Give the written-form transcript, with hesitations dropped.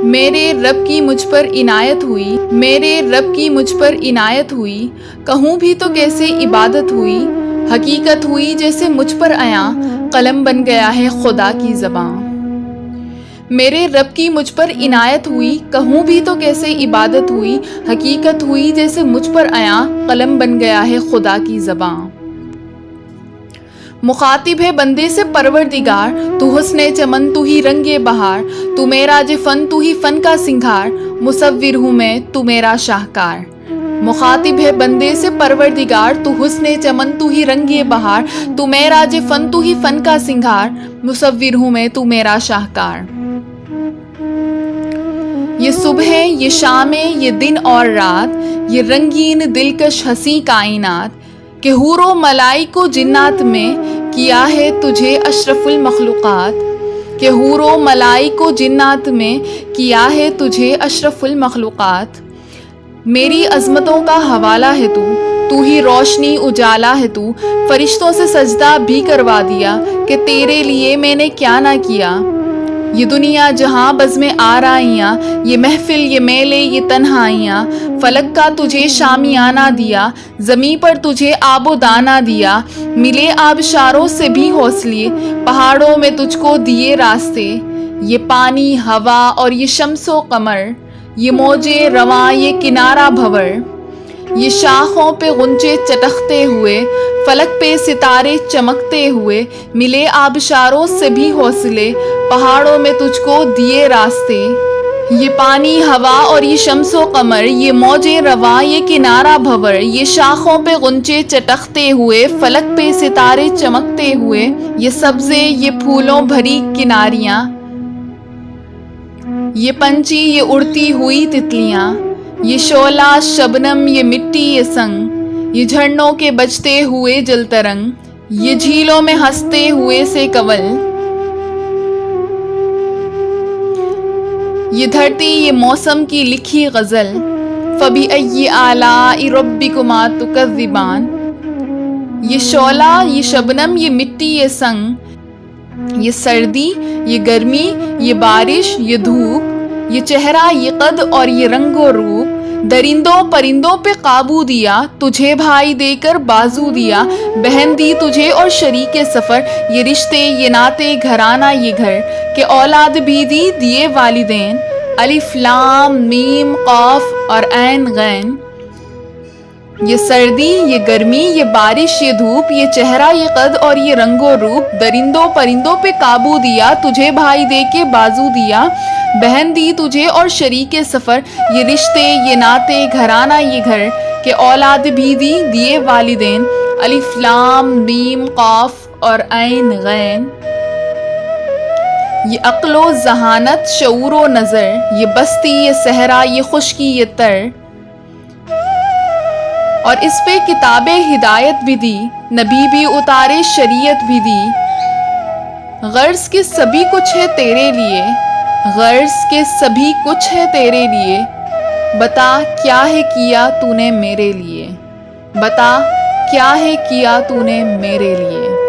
میرے رب کی مجھ پر عنایت ہوئی، میرے رب کی مجھ پر عنایت ہوئی، کہوں بھی تو کیسے عبادت ہوئی، حقیقت ہوئی جیسے مجھ پر عیاں، قلم بن گیا ہے خدا کی زباں۔ میرے رب کی مجھ پر عنایت ہوئی، کہوں بھی تو کیسے عبادت ہوئی، حقیقت ہوئی جیسے مجھ پر عیاں، قلم بن گیا ہے خدا کی زباں۔ مخاطب ہے بندے سے پروردگار، تو حسن چمن تو ہی رنگ بہار، تو میرا فن تو ہی فن کا سنگھار، مصور ہوں میں تو میرا شاہکار۔ مخاطب ہے بندے سے پروردگار، تو حسن چمن تو ہی رنگ بہار، تو میرا فن تو ہی فن کا سنگھار، مصور ہوں میں تو میرا شاہکار۔ یہ صبح یہ شام یہ دن اور رات، یہ رنگین دلکش ہنسی کائنات، کہ حور و ملائک و جنات میں کیا ہے تجھے اشرف المخلوقات، کہ حور و ملائک و جنات میں کیا ہے تجھے اشرف المخلوقات۔ میری عظمتوں کا حوالہ ہے تو ہی روشنی اجالا ہے تو، فرشتوں سے سجدہ بھی کروا دیا، کہ تیرے لیے میں نے کیا نہ کیا۔ یہ دنیا جہاں بزم آرائیاں، یہ محفل یہ میلے یہ تنہائیاں، فلک کا تجھے شامیانہ دیا، زمیں پر تجھے آب و دانہ دیا، ملے آبشاروں سے بھی حوصلے، پہاڑوں میں تجھ کو دیے راستے۔ یہ پانی ہوا اور یہ شمس و قمر، یہ موجے رواں یہ کنارہ بھور، یہ شاخوں پہ غنچے چٹکتے ہوئے، فلک پہ ستارے چمکتے ہوئے، ملے آبشاروں سے بھی حوصلے، پہاڑوں میں تجھ کو دیے راستے۔ یہ پانی ہوا اور یہ شمس و قمر، یہ موجے رواں یہ کنارہ بھور، یہ شاخوں پہ غنچے چٹکتے ہوئے، فلک پہ ستارے چمکتے ہوئے، یہ سبزے یہ پھولوں بھری کناریاں، یہ پنچھی یہ اڑتی ہوئی تتلیاں، یہ شعلہ شبنم یہ مٹی یہ سنگ، یہ جھرنوں کے بجتے ہوئے جل ترنگ، یہ جھیلوں میں ہنستے ہوئے سے کنول، یہ دھرتی یہ موسم کی لکھی غزل، فَبِأَيِّ آلَاءِ رَبِّكُمَا تُكَذِّبَانِ۔ یہ شعلہ یہ شبنم یہ مٹی یہ سنگ، یہ سردی یہ گرمی یہ بارش یہ دھوپ، یہ چہرہ یہ قد اور یہ رنگ و روپ، درندوں پرندوں پہ قابو دیا، تجھے بھائی دے کر بازو دیا، بہن دی تجھے اور شریک سفر، یہ رشتے یہ ناطے گھرانہ یہ گھر، کہ اولاد بھی دی دیے والدین، الف لام میم قاف اور عین غین۔ یہ سردی یہ گرمی یہ بارش یہ دھوپ، یہ چہرہ یہ قد اور یہ رنگ و روپ، درندوں پرندوں پہ قابو دیا، تجھے بھائی دے کے بازو دیا، بہن دی تجھے اور شریک سفر، یہ رشتے یہ ناطے گھرانہ یہ گھر، کہ اولاد بھی دی دیے والدین، الف لام میم قاف اور عین غین۔ یہ عقل و ذہانت شعور و نظر، یہ بستی یہ صحرا یہ خشکی یہ تر، اور اس پہ کتاب ہدایت بھی دی، نبی بھی اتارے شریعت بھی دی، غرض کے سبھی کچھ ہے تیرے لیے، غرض کے سبھی کچھ ہے تیرے لیے، بتا کیا ہے کیا تو نے میرے لیے، بتا کیا ہے کیا تو نے میرے لیے۔